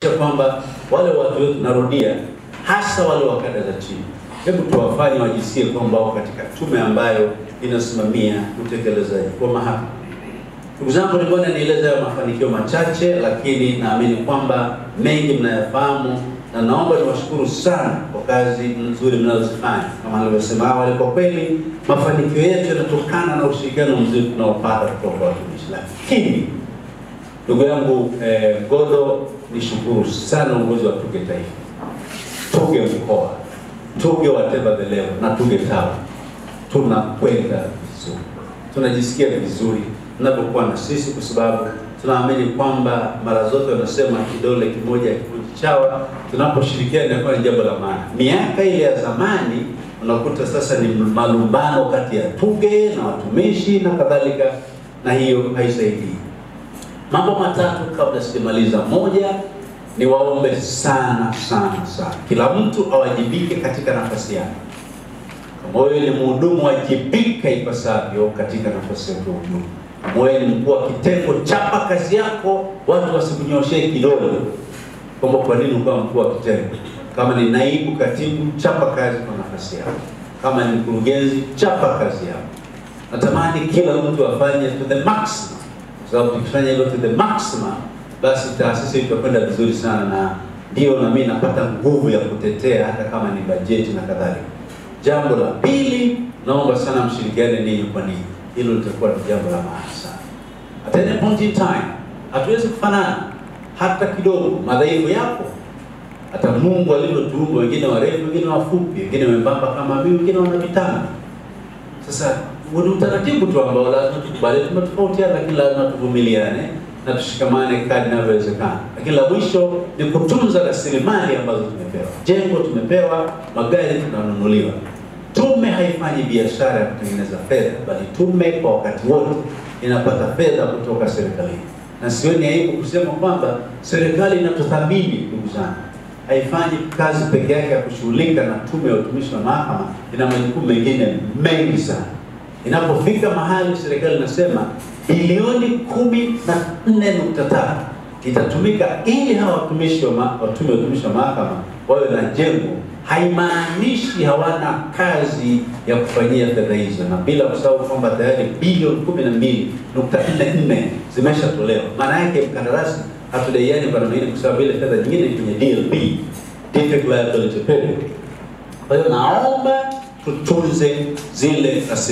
kwamba wale watu wetu, narudia, hasa wale wa kada za chini, hebu tuwafanye wajisikie kwamba wako katika tume ambayo inasimamia utekelezaji wa mahakama. Ndugu zangu, nimeona nieleza mafanikio machache, lakini naamini kwamba mengi mnayafahamu, na naomba niwashukuru sana kwa kazi nzuri mnazofanya. Kama nilivyosema awali, kwa kweli mafanikio yetu yanatokana na ushirikiano mzuri tunaopata kutoka kwa watumishi. Lakini ndugu yangu Godo, nishukuru sana uongozi wa Tuge Taifa, Tuge mkoa, Tuge whatever the level, na Tuge tawi. Tunakwenda vizuri, tunajisikia vizuri tunapokuwa na sisi, kwa sababu tunaamini kwamba mara zote wanasema kidole kimoja kivunji chawa. Tunaposhirikiana inakuwa ni jambo la maana. Miaka ile ya zamani unakuta sasa ni malumbano kati ya Tuge na watumishi na kadhalika, na hiyo haisaidii. Mambo matatu kabla sijamaliza. Moja, ni waombe sana kila mtu awajibike katika nafasi yake. Kama wewe ni mhudumu, wajibika ipasavyo katika nafasi yako ya uhudumu. Kama wewe ni mkuu wa kitengo, chapa kazi yako, watu wasikunyoshee kidole kwamba kwa nini ukawa mkuu wa kitengo. Kama ni naibu katibu, chapa kazi kwa nafasi yako. Kama ni mkurugenzi, chapa kazi yako. Natamani kila mtu afanye to the maximum, kwa sababu tukifanya hilo to the maximum, basi taasisi itakwenda vizuri sana, na ndio na mimi napata nguvu ya kutetea hata kama ni bajeti na kadhalika. Jambo la pili, naomba sana mshirikiane ninyi kwa ninyi. Hilo litakuwa ni jambo la maana sana. At any point in time, hatuwezi kufanana hata kidogo. Madhaifu yako, hata Mungu alivyotuumba, wengine warefu, wengine wafupi, wengine wembamba kama mimi, wengine wana vitambi. Sasa ni utaratibu tu ambao lazima tukubali tumetofautiana, lakini lazima tuvumiliane na tushikamane kadri inavyowezekana. Lakini la mwisho ni kutunza rasilimali ambazo tumepewa. Jengo tumepewa, magari tunanunuliwa. Tume haifanyi biashara ya kutengeneza fedha, bali tume kwa wakati wote inapata fedha kutoka serikalini. Na sioni aibu kusema kwamba serikali inatuthamini. Ndugu zangu, haifanyi kazi peke yake ya kushughulika na tume ya utumishi wa mahakama, ina majukumu mengine mengi sana. Inapofika mahali serikali inasema bilioni 14.3 itatumika ili hawa watumishi wa tume ya utumishi wa mahakama wawe na jengo, haimaanishi hawana kazi ya kufanyia fedha hizo. Na bila kusahau kwamba tayari bilioni 12.44 zimeshatolewa. Maana yake mkandarasi hatudaiani kwa namna, kwa sababu ile fedha nyingine kwenye DLP, Defect Liability Period. Kwa hiyo naomba tutunze zile rasilimali.